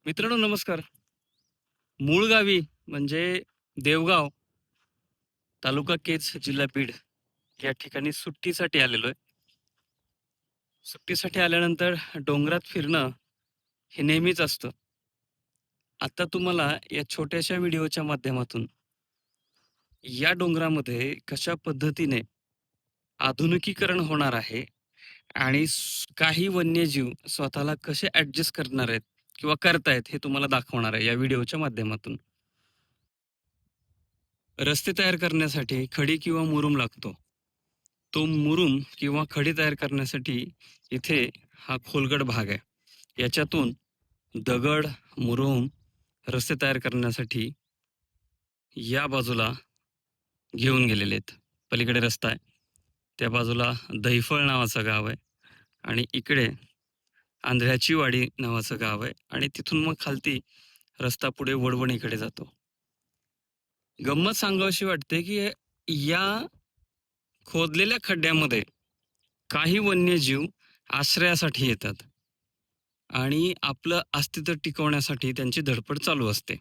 मित्रांनो नमस्कार. मूळ गावी म्हणजे देवगाव, तालुका केज, जिल्हा बीड या ठिकाणी सुट्टीसाठी आलेलो आहे. सुट्टीसाठी आल्यानंतर डोंगरात फिरणं हे नेहमीच असतं. आता तुम्हाला या छोट्याशा व्हिडिओच्या माध्यमातून या डोंगरामध्ये कशा पद्धतीने आधुनिकीकरण होणार आहे आणि काही वन्यजीव स्वतःला कसे ॲडजस्ट करणार आहेत किंवा करतायत हे तुम्हाला दाखवणार आहे या व्हिडिओच्या माध्यमातून. रस्ते तयार करण्यासाठी खडी किंवा मुरुम लागतो. तो मुरुम किंवा खडी तयार करण्यासाठी इथे हा खोलगट भाग आहे. याच्यातून दगड, मुरुम, रस्ते तयार करण्यासाठी या बाजूला घेऊन गेलेले आहेत. पलीकडे रस्ता आहे. त्या बाजूला दहिफळ नावाचं गाव आहे आणि इकडे आंधळ्याची वाडी नावाचं गाव आहे आणि तिथून मग खालती रस्ता पुढे वडवणीकडे जातो. गंमत सांगावीशी वाटते की या खोदलेल्या खड्ड्यामध्ये काही वन्यजीव आश्रयासाठी येतात आणि आपलं अस्तित्व टिकवण्यासाठी त्यांची धडपड चालू असते.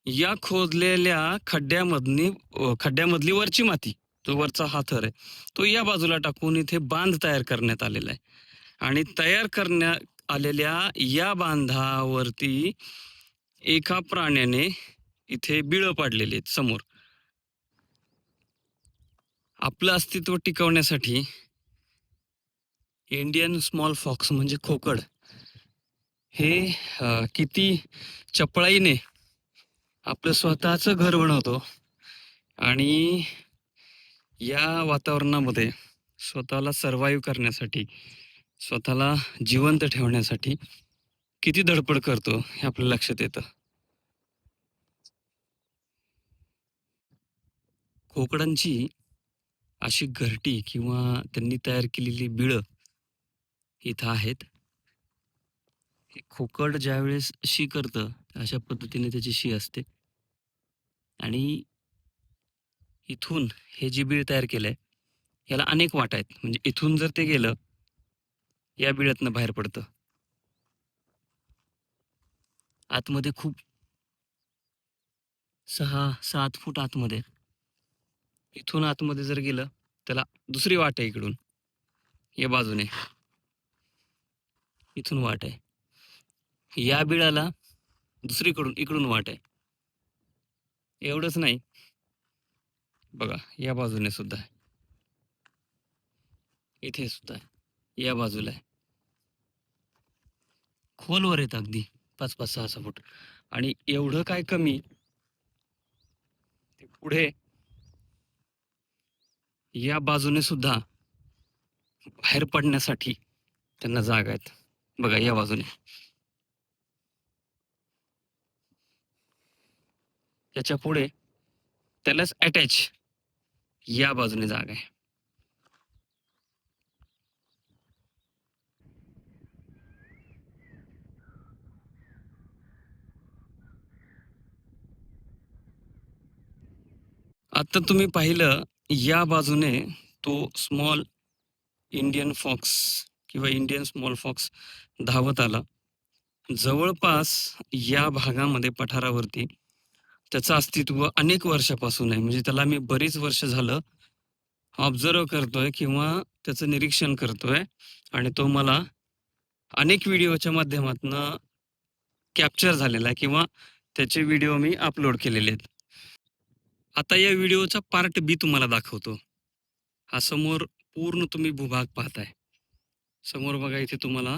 या खोदलेल्या खड्ड्यामधली वरची माती, जो वरचा हा थर आहे, तो या बाजूला टाकून इथे बांध तयार करण्यात आलेला आहे आणि तयार करण्यात आलेल्या या बांधावरती एका प्राण्याने इथे बिळं पाडलेली आहेत समोर. आपलं अस्तित्व टिकवण्यासाठी इंडियन स्मॉल फॉक्स म्हणजे खोकड हे किती चपळाईने आपलं स्वतःचं घर बनवतो आणि या वातावरणामध्ये स्वतःला सर्वाईव्ह करण्यासाठी, स्वतःला जिवंत ठेवण्यासाठी किती धडपड करतो हे आपल्या लक्षात येतं. खोकडांची अशी घरटी किंवा त्यांनी तयार केलेली बिळं इथं आहेत. हे खोकड ज्यावेळेस शी करतं अशा पद्धतीने त्याची शी असते आणि इथून हे जे बीळ तयार केलंय याला अनेक वाटा आहेत. म्हणजे इथून जर ते गेलं, या बिळातनं बाहेर पडतं. आतमध्ये खूप 6-7 फूट आतमध्ये. इथून आतमध्ये जर गेलं, त्याला दुसरी वाट आहे इकडून, या बाजूने. इथून वाट आहे. या बिळाला दुसरीकडून इकडून वाट आहे. एवढंच नाही, बघा या बाजूने सुद्धा आहे. इथे सुद्धा आहे. या बाजूला आहे. खोलवर आहेत अगदी 5-5, 6-6 फूट. आणि एवढं काय कमी, ते पुढे या बाजूने सुद्धा बाहेर पडण्यासाठी त्यांना जागा आहेत. बघा या बाजूने. त्याच्या पुढे त्यालाच अटॅच या बाजूने जागा आहे. आता तुम्ही पाहिलं या बाजूने तो स्मॉल इंडियन फॉक्स किंवा इंडियन स्मॉल फॉक्स धावत आला. जवळपास या भागामध्ये पठारावरती त्याचं अस्तित्व अनेक वर्षापासून आहे. म्हणजे त्याला मी बरीच वर्ष झालं ऑब्झर्व करतोय किंवा त्याचं निरीक्षण करतोय आणि तो मला अनेक व्हिडिओच्या माध्यमातून कॅप्चर झालेला आहे किंवा त्याचे व्हिडिओ मी अपलोड केलेले आहेत. आता या व्हिडिओचा पार्ट बी तुम्हाला दाखवतो. हा समोर पूर्ण तुम्ही भूभाग पाहताय. समोर बघा इथे तुम्हाला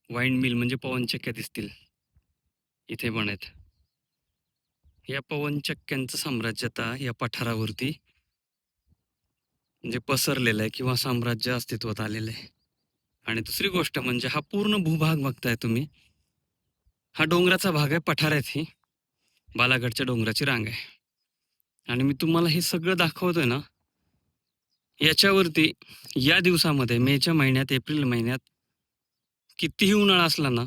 वाईंड मिल म्हणजे पवनचक्क्या दिसतील. इथे पण आहेत. या पवनचक्क्यांचं साम्राज्य आता या पठारावरती म्हणजे पसरलेलं आहे किंवा साम्राज्य अस्तित्वात आलेलं आहे. आणि दुसरी गोष्ट म्हणजे हा पूर्ण भूभाग बघताय तुम्ही. हा डोंगराचा भाग आहे, पठार आहेत ही. बालाघाटच्या डोंगराची रांग आहे. आणि मी तुम्हाला हे सगळं दाखवतोय ना, याच्यावरती या दिवसामध्ये मेच्या महिन्यात, एप्रिल महिन्यात कितीही उन्हाळा असला ना,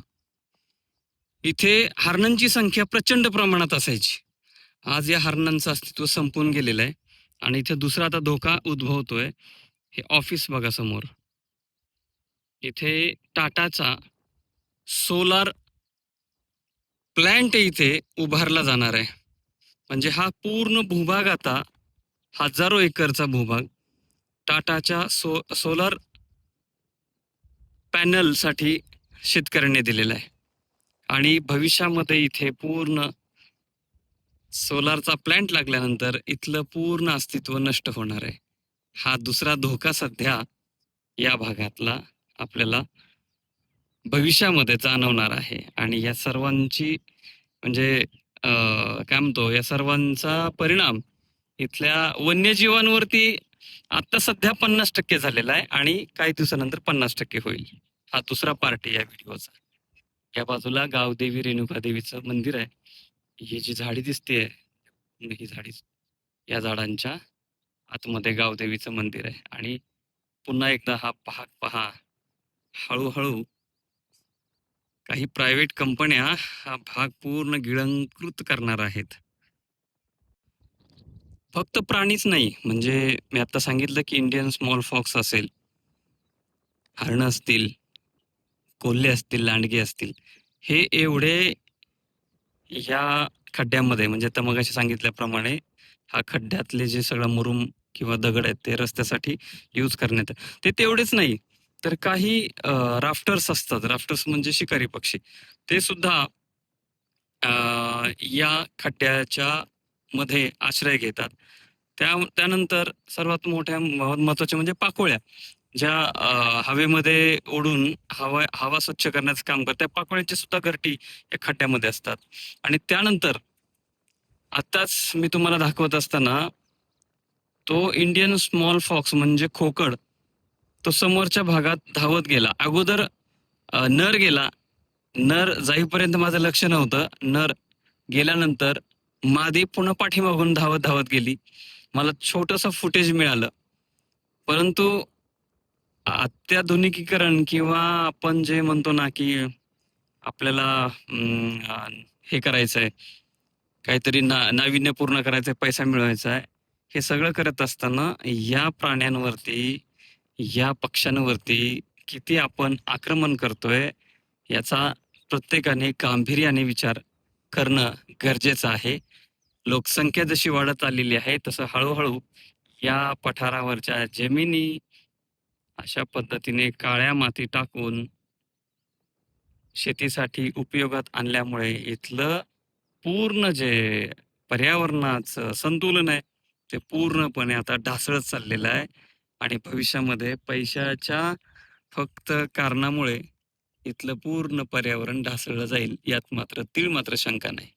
इथे हरणांची संख्या प्रचंड प्रमाणात असायची. आज या हरणांचं अस्तित्व संपून गेलेलं आहे आणि इथे दुसरा आता धोका उद्भवतोय. हे ऑफिस बघा समोर. इथे टाटाचा सोलार प्लांट इथे उभारला जाणार आहे. म्हणजे हा पूर्ण भूभाग आता हजारो एकरचा भूभाग टाटाच्या सोलर पॅनलसाठी शेतकऱ्यांनी दिलेला आहे. आणि भविष्यामध्ये इथे पूर्ण सोलारचा प्लांट लागल्यानंतर इथलं पूर्ण अस्तित्व नष्ट होणार आहे. हा दुसरा धोका सध्या या भागातला आपल्याला भविष्यामध्ये जाणवणार आहे. आणि या सर्वांची म्हणजे काय म्हणतो, या सर्वांचा परिणाम इथल्या वन्यजीवांवरती आता सध्या 50% झालेला आहे आणि काही दिवसानंतर 50% होईल. हा दुसरा पार्ट आहे या व्हिडिओचा. या बाजूला गावदेवी रेणुका देवीचं मंदिर आहे. ही जी झाडी दिसतेय, ही झाडी, या झाडांच्या आतमध्ये गावदेवीचं मंदिर आहे. आणि पुन्हा एकदा हा भाग पहा. हळूहळू काही प्रायव्हेट कंपन्या हा भाग पूर्ण गिळंकृत करणार आहेत. फक्त प्राणीच नाही, म्हणजे मी आता सांगितलं की इंडियन स्मॉल फॉक्स असेल, हरणं असतील, कोल्हे असतील, लांडगे असतील, हे एवढे ह्या खड्ड्यामध्ये, म्हणजे आता मगाशी सांगितल्याप्रमाणे हा खड्ड्यातले जे सगळं मुरुम किंवा दगड आहेत ते रस्त्यासाठी यूज करण्यात येतात. ते तेवढेच नाही, तर काही राफ्टर्स असतात. राफ्टर्स म्हणजे शिकारी पक्षी, ते सुद्धा या खड्ड्याच्या मध्ये आश्रय घेतात. त्यानंतर सर्वात मोठ्या महत्वाच्या म्हणजे पाकोळ्या, ज्या हवेमध्ये उडून हवा स्वच्छ करण्याचं काम करतात. त्या पाकोळ्याची सुद्धा घरटी या खड्ड्यामध्ये असतात. आणि त्यानंतर आताच मी तुम्हाला दाखवत असताना तो इंडियन स्मॉल फॉक्स म्हणजे खोकड, तो समोरच्या भागात धावत गेला. अगोदर नर गेला. नर जाईपर्यंत माझं लक्ष नव्हतं. नर गेल्यानंतर मादी पुन्हा पाठीमागून धावत धावत गेली. मला छोटंसं फुटेज मिळालं. परंतु अत्याधुनिकीकरण किंवा आपण जे म्हणतो ना की आपल्याला हे करायचंय, काहीतरी नाविन्यपूर्ण करायचंय, पैसा मिळवायचा आहे, हे सगळं करत असताना या प्राण्यांवरती, या पक्ष्यांवरती किती आपण आक्रमण करतोय याचा प्रत्येकाने गांभीर्याने विचार करणं गरजेचं आहे. लोकसंख्या जशी वाढत आलेली आहे तसं हळूहळू या पठारावरच्या जमिनी अशा पद्धतीने काळ्या माती टाकून शेतीसाठी उपयोगात आणल्यामुळे इथलं पूर्ण जे पर्यावरणाचं संतुलन आहे ते पूर्णपणे आता ढासळत चाललेलं आहे. आणि भविष्यामध्ये पैशाच्या फक्त कारणामुळे इथलं पूर्ण पर्यावरण ढासळलं जाईल, यात मात्र तीळ मात्र शंका नाही.